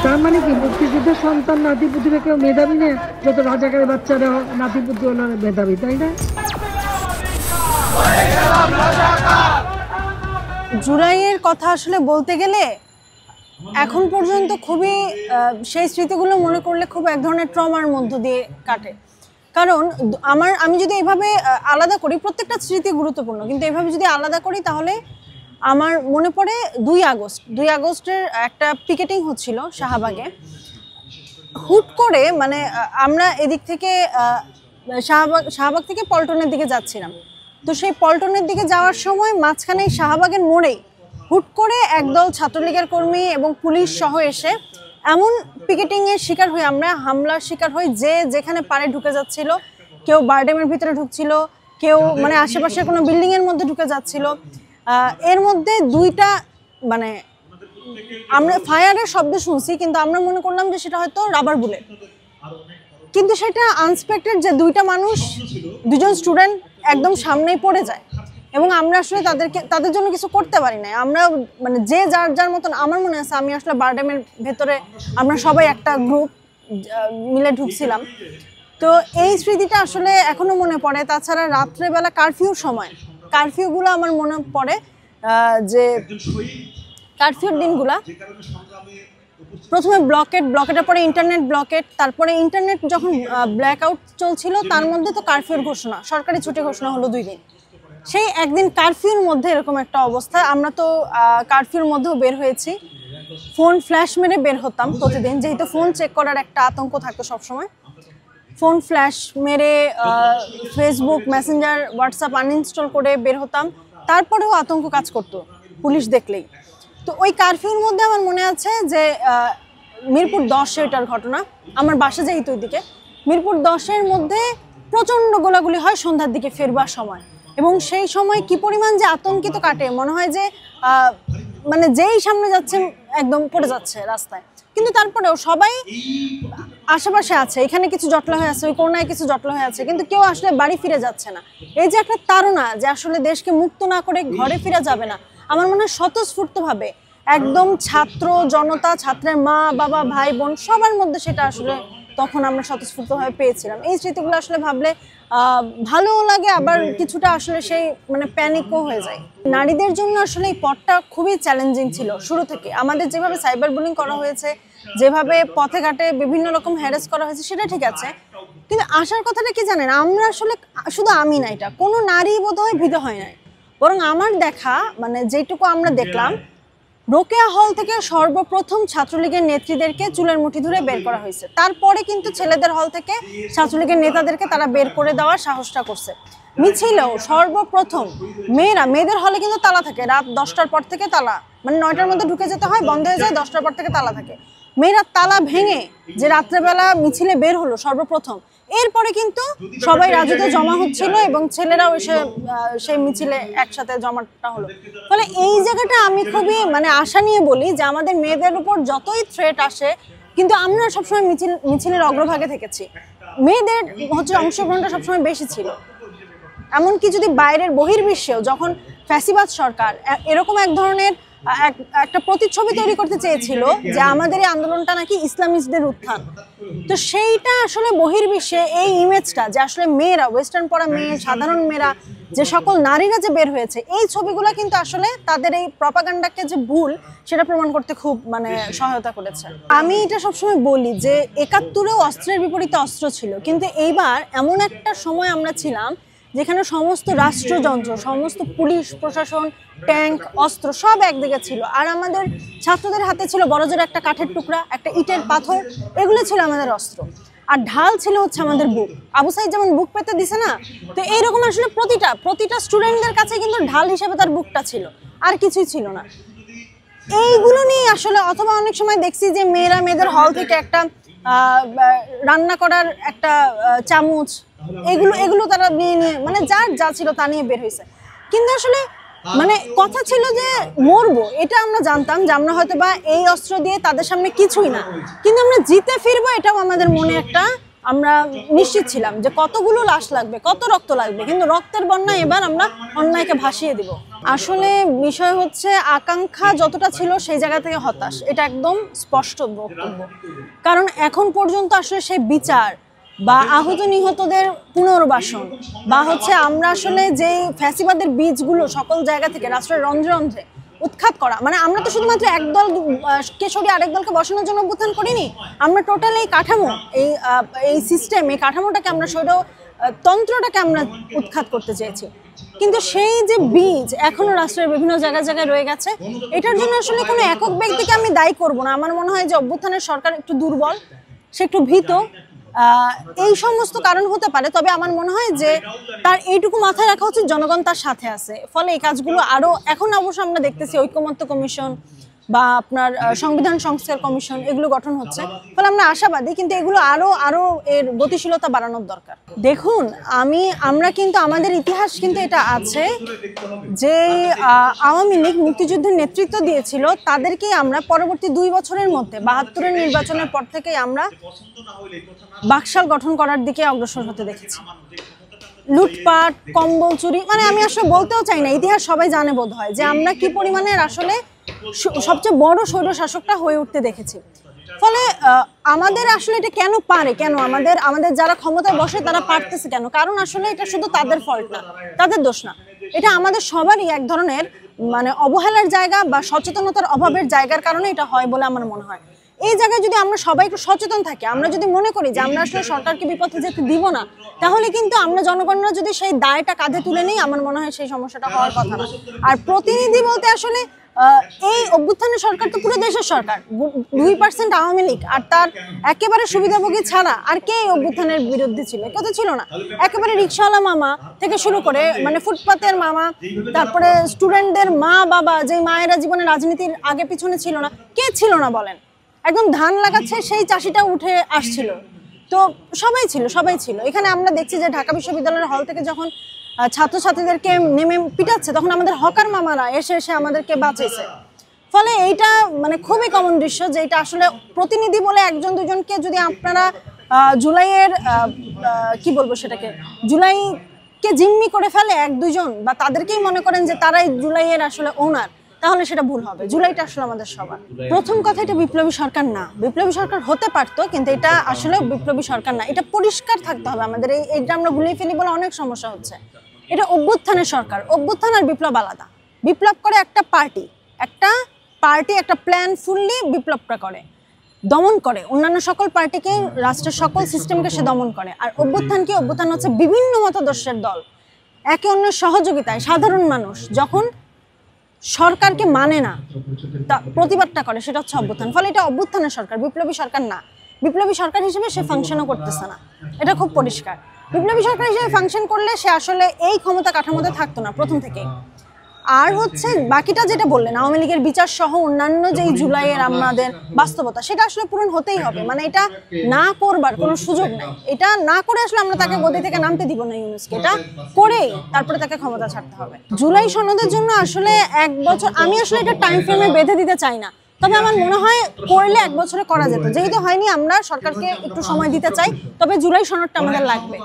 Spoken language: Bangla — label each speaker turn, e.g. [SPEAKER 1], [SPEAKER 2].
[SPEAKER 1] তার মানে কি মুক্তিযুদ্ধের সন্তান নাতিপুতিরা কেউ মেধাবী নেই, যত রাজাকারের বাচ্চারা নাতিপুতি হলো মেধাবী, তাই না?
[SPEAKER 2] জুলাইয়ের কথা আসলে বলতে গেলে এখন পর্যন্ত খুবই সেই স্মৃতিগুলো মনে করলে খুব এক ধরনের ট্রমার মধ্য দিয়ে কাটে। কারণ আমি যদি এভাবে আলাদা করি, প্রত্যেকটা স্মৃতি গুরুত্বপূর্ণ, কিন্তু এভাবে যদি আলাদা করি তাহলে আমার মনে পড়ে 2 আগস্টের একটা পিকেটিং হচ্ছিল শাহবাগে। হুট করে মানে আমরা এদিক থেকে শাহবাগ থেকে পল্টনের দিকে যাচ্ছিলাম। তো সেই পল্টনের দিকে যাওয়ার সময় মাঝখানে শাহবাগের মোড়েই হুট করে একদল ছাত্রলীগের কর্মী এবং পুলিশ সহ এসে এমন পিকেটিংয়ের শিকার হয়ে, আমরা হামলার শিকার হই, যে যেখানে পারে ঢুকে যাচ্ছিল, কেউ বারডেমের ভিতরে ঢুকছিল, কেউ মানে আশেপাশে কোনো বিল্ডিংয়ের মধ্যে ঢুকে যাচ্ছিল। এর মধ্যে দুইটা মানে আমরা ফায়ারের শব্দ শুনছি, কিন্তু আমরা মনে করলাম যে সেটা হয়তো রাবার বুলেট, কিন্তু সেটা আনএক্সপেক্টেড যে দুজন স্টুডেন্ট একদম সামনেই পড়ে যায় এবং আমরা আসলে তাদের জন্য কিছু করতে পারি না। আমরা মানে যে যার মতন, আমার মনে আছে আমি আসলে বারডেমের ভেতরে আমরা সবাই একটা গ্রুপ মিলে ঢুকছিলাম। তো এই স্মৃতিটা আসলে এখনো মনে পড়ে। তাছাড়া রাত্রেবেলা কারফিউগুলো আমার মনে পড়ে, যে কারফিউর দিনগুলা প্রথমে ব্লকেটের পরে ইন্টারনেট ব্লকেট, তারপরে ইন্টারনেট যখন ব্ল্যাক আউট চলছিল তার মধ্যে তো কারফিউর ঘোষণা, সরকারি ছুটি ঘোষণা হলো 2 দিন। সেই একদিন কারফিউর মধ্যে এরকম একটা অবস্থা। আমরা তো কারফিউর মধ্যেও বের হয়েছি, ফোন ফ্ল্যাশ মেরে বের হতাম প্রতিদিন, যেহেতু ফোন চেক করার একটা আতঙ্ক থাকতো সবসময়। ফোন ফ্ল্যাশ মেরে ফেসবুক, মেসেঞ্জার, হোয়াটসঅ্যাপ আনইনস্টল করে বের হতাম, তারপরেও আতঙ্ক কাজ করতো পুলিশ দেখলেই। তো ওই কারফিউর মধ্যে আমার মনে আছে যে মিরপুর 10-এটার ঘটনা, আমার বাসা যেহেতু ওইদিকে, মিরপুর 10-এর মধ্যে প্রচণ্ড গোলাগুলি হয় সন্ধ্যার দিকে ফেরবার সময়, এবং সেই সময় কি পরিমাণ যে আতঙ্কিত কাটে, মনে হয় যে মানে যেই সামনে যাচ্ছে একদম পড়ে যাচ্ছে রাস্তায়। কিন্তু তারপরেও সবাই আশেপাশে আছে, এখানে কিছু জটলা হয়ে আছে, ওই কোনায় কিছু জটলা হয়ে আছে, কিন্তু কেউ আসলে বাড়ি ফিরে যাচ্ছে না। এই যে একটা তাড়না যে আসলে দেশকে মুক্ত না করে ঘরে ফিরে যাবে না, আমার মনে হয় স্বতঃস্ফূর্তভাবে একদম ছাত্র জনতা, ছাত্রের মা বাবা ভাই বোন সবার মধ্যে সেটা আসলে তখন আমরা স্বতঃস্ফূর্তভাবে পেয়েছিলাম। এই স্মৃতিগুলো আসলে ভাবলে ভালোও লাগে, আবার কিছুটা আসলে সেই মানে প্যানিকও হয়ে যায়। নারীদের জন্য আসলে এই পথটা খুবই চ্যালেঞ্জিং ছিল শুরু থেকে। আমাদের যেভাবে সাইবার বুলিং করা হয়েছে, যেভাবে পথে ঘাটে বিভিন্ন রকম হ্যারাস করা হয়েছে, সেটা ঠিক আছে, কিন্তু আসার কথাটা কি জানেন, আমরা আসলে শুধু আমি না, এটা কোনো নারী বোধহয় ভীত হয় নাই, বরং আমার দেখা মানে যেটুকু আমরা দেখলাম, রোকেয়া হল থেকে সর্বপ্রথম ছাত্রলীগের নেত্রীদেরকে চুলের মুঠি ধরে বের করা হয়েছে। তারপরে কিন্তু ছেলেদের হল থেকে ছাত্রলীগের নেতাদেরকে তারা বের করে দেওয়ার সাহসটা করছে। মিছিলেও সর্বপ্রথম মেয়েদের হলে কিন্তু তালা থাকে, রাত 10টার পর থেকে তালা, মানে 9টার মধ্যে ঢুকে যেতে হয়, বন্ধ হয়ে যায়, 10টার পর থেকে তালা থাকে। মেয়েরা তালা ভেঙে যে রাত্রেবেলা মিছিলে বের হলো সর্বপ্রথম, এরপরে কিন্তু সবাই রাজুতে জমা হচ্ছিল এবং ছেলেরাও এসে সেই মিছিলে একসাথে জমাটা হলো। ফলে এই জায়গাটা আমি খুবই মানে আশা নিয়ে বলি যে আমাদের মেয়েদের উপর যতই থ্রেট আসে, কিন্তু আমরা সবসময় মিছিলের অগ্রভাগে থেকেছি, মেয়েদের অংশগ্রহণটা সবসময় বেশি ছিল। এমনকি যদি বাইরের বহির্বিশ্বেও যখন ফ্যাসিবাদ সরকার এরকম এক ধরনের একটা প্রতিচ্ছবি তৈরি করতে চেয়েছিল যে আমাদের এই আন্দোলনটা নাকি ইসলামিস্টদের উত্থান, তো সেইটা আসলে বহির্বিশ্বে এই ইমেজটা যে আসলে মেয়েরা, ওয়েস্টার্ন পড়া মেয়ে, সাধারণ মেয়েরা, যে সকল নারীরা যে বের হয়েছে, এই ছবিগুলো কিন্তু আসলে তাদের এই প্রপাগান্ডাকে যে ভুল সেটা প্রমাণ করতে খুব মানে সহায়তা করেছে। আমি এটা সবসময় বলি যে 71-এও অস্ত্রের বিপরীতে অস্ত্র ছিল, কিন্তু এইবার এমন একটা সময় আমরা ছিলাম যেখানে সমস্ত রাষ্ট্রযন্ত্র, সমস্ত পুলিশ প্রশাসন, ট্যাঙ্ক, অস্ত্র সব একদিকে ছিল, আর আমাদের ছাত্রদের হাতে ছিল বড়জোর একটা কাঠের টুকরা, একটা ইটের পাথর, এগুলো ছিল আমাদের অস্ত্র, আর ঢাল ছিল হচ্ছে আমাদের বুক। আবু সাইদ যেমন বুক পেতে দিছে না, তো এইরকম আসলে প্রতিটা স্টুডেন্টদের কাছে কিন্তু ঢাল হিসেবে তার বুকটা ছিল, আর কিছুই ছিল না। এইগুলো নিয়ে আসলে, অথবা অনেক সময় দেখছি যে মেয়েদের হল থেকে একটা রান্না করার একটা চামচ, এগুলো তারা নিয়ে মানে যার যা ছিল তা নিয়ে বের হয়েছে। কিন্তু আসলে মানে কথা ছিল যে মরবো, এটা আমরা জানতাম যে আমরা হয়তো বা এই অস্ত্র দিয়ে তাদের সামনে কিছুই না, কিন্তু আমরা জিতে ফিরবো এটাও আমাদের মনে একটা, আমরা নিশ্চিত ছিলাম যে কতগুলো লাশ লাগবে, কত রক্ত লাগবে, কিন্তু রক্তের বন্যা এবার আমরা অন্যায়কে ভাসিয়ে দিব। আসলে বিষয় হচ্ছে আকাঙ্ক্ষা যতটা ছিল সেই জায়গা থেকে হতাশ, এটা একদম স্পষ্ট বক্তব্য। কারণ এখন পর্যন্ত আসলে সেই বিচার বা আহত নিহতদের পুনর্বাসন বা হচ্ছে আমরা আসলে যে ফ্যাসিবাদের বীজগুলো সকল জায়গা থেকে রাষ্ট্রের রন্ধ্রে রন্ধ্রে উৎখাত করা, মানে আমরা তো শুধুমাত্র এক দল কে সরিয়ে আরেক দলকে বসানোর জন্য অভ্যুত্থান করিনি, আমরা টোটাল এই কাঠামো, এই সিস্টেম, এই কাঠামোটাকে আমরা তন্ত্রটাকে আমরা উৎখাত করতে চেয়েছি। কিন্তু সেই যে বীজ এখনো রাষ্ট্রের বিভিন্ন জায়গায় জায়গায় রয়ে গেছে, এটার জন্য আসলে কোনো একক ব্যক্তিকে আমি দায়ী করব না। আমার মনে হয় যে অভ্যুত্থানের সরকার একটু দুর্বল, সে একটু ভীত, এই সমস্ত কারণ হতে পারে। তবে আমার মনে হয় যে তার এইটুকু মাথায় রাখা উচিত জনগণ তার সাথে আছে, ফলে এই কাজগুলো আরো এখন অবশ্য আমরা দেখতেছি ঐকমত্য কমিশন বা আপনার সংবিধান সংস্কার কমিশন এগুলো গঠন হচ্ছে, ফলে আমরা আশাবাদী, কিন্তু এগুলো আরো এর গতিশীলতা বাড়ানোর দরকার। দেখুন, আমরা কিন্তু আমাদের ইতিহাস কিন্তু এটা আছে যে আওয়ামী লীগ মুক্তিযুদ্ধের নেতৃত্ব দিয়েছিল, তাদেরকেই আমরা পরবর্তী 2 বছরের মধ্যে 72-এর নির্বাচনের পর থেকেই আমরা বাকশাল গঠন করার দিকে অগ্রসর হতে দেখেছি। লুটপাট, কম্বল চুরি, মানে আমি আসলে বলতেও চাই না, ইতিহাস সবাই জানে বোধ হয় যে আমরা কি পরিমাণের আসলে সবচেয়ে বড় স্বৈরশাসকটা হয়ে উঠতে দেখেছি। ফলে আমাদের আসলে এটা কেন পারে, কেন আমাদের যারা ক্ষমতায় বসে তারা পারতেছে কেন? কারণ আসলে এটা শুধু তাদের ফল্ট না, তাদের দোষ না, এটা আমাদের সবারই এক ধরনের মানে অবহেলার জায়গা বা সচেতনতার অভাবের জায়গার কারণে এটা হয় বলে আমার মনে হয়। এই জায়গায় যদি আমরা সবাই একটু সচেতন থাকি, আমরা যদি মনে করি যে আমরা আসলে সরকারকে বিপথে যেতে দিব না, তাহলে কিন্তু আমরা জনগণরা যদি সেই দায়টা কাঁধে তুলে নিই, আমার মনে হয় সেই সমস্যাটা হওয়ার কথা না। আর প্রতিনিধি বলতে আসলে এই অভ্যুত্থানের সরকার তো পুরো দেশের সরকার, 2% আওয়ামী লীগ আর তার একেবারে সুবিধাভোগী ছাড়া আর কে এই অভ্যুত্থানের বিরুদ্ধে ছিল? কেউ তো ছিল না। একেবারে রিক্সাওয়ালা মামা থেকে শুরু করে মানে ফুটপাতের মামা, তারপরে স্টুডেন্টদের মা বাবা, যে মায়েরা জীবনে রাজনীতির আগে পিছনে ছিল না, কে ছিল না বলেন? একদম ধান লাগাচ্ছে সেই চাষিটা উঠে আসছিল, তো সবাই ছিল এখানে। আমরা দেখছি যে ঢাকা বিশ্ববিদ্যালয়ের হল থেকে যখন ছাত্রছাত্রীদেরকে নেমে পিটাচ্ছে, তখন আমাদের হকার মামারা এসে আমাদেরকে বাঁচাইছে। ফলে এইটা মানে খুবই কমন দৃশ্য যে এটা আসলে প্রতিনিধি বলে একজন দুজনকে যদি আপনারা জুলাইয়ের কি বলবো সেটাকে, জুলাইকে জিম্মি করে ফেলে 1-2 জন বা তাদেরকেই মনে করেন যে তারাই জুলাইয়ের আসলে ওনার, তাহলে সেটা ভুল হবে। জুলাইটা আসলে আমাদের সবার। প্রথম কথা, এটা বিপ্লবী সরকার না। বিপ্লবী সরকার হতে পারতো, কিন্তু এটা আসলে বিপ্লবী সরকার না। এটা পরিষ্কার থাকতে হবে আমাদের। এইটা আমরা ভুলিয়ে ফেলি বলে অনেক সমস্যা হচ্ছে। এটা অভ্যুত্থানের সরকার। অভ্যুত্থান আর বিপ্লব আলাদা। বিপ্লব করে একটা পার্টি, একটা প্ল্যান ফুললি বিপ্লবটা করে, দমন করে অন্যান্য সকল পার্টিকে, রাষ্ট্রের সকল সিস্টেমকে সে দমন করে। আর অভ্যুত্থান কি? অভ্যুত্থান হচ্ছে বিভিন্ন মতাদর্শের দল একে অন্যের সহযোগিতায় সাধারণ মানুষ যখন সরকারকে মানে না, তা প্রতিবাদটা করে, সেটা হচ্ছে অভ্যুত্থান। ফলে এটা অভ্যুত্থানের সরকার, বিপ্লবী সরকার না। বিপ্লবী সরকার হিসেবে সে ফাংশনও করতেছে না, এটা খুব পরিষ্কার। বিপ্লবী সরকার হিসেবে ফাংশন করলে সে আসলে এই ক্ষমতা কাঠামোতে থাকতো না প্রথম থেকেই। আর হচ্ছে বাকিটা যেটা বললেন, আওয়ামী লীগের বিচার সহ অন্যান্য যে জুলাইয়ের আমাদের বাস্তবতা, সেটা আসলে পূরণ হতেই হবে। মানে এটা না করবার কোনো সুযোগ নাই। এটা না করে আসলে আমরা তাকে গদি থেকে নামতে দিব না ইউনূসকে, এটা করেই তারপরে তাকে ক্ষমতা ছাড়তে হবে। জুলাই সনদের জন্য আসলে 1 বছর, আমি আসলে এটা টাইম ফ্রেমে বেঁধে দিতে চাই না, তবে আমার মনে হয় করলে 1 বছরে করা যেত। যেহেতু হয়নি, আমরা সরকারকে একটু সময় দিতে চাই, তবে জুলাই সনদটা আমাদের লাগবে।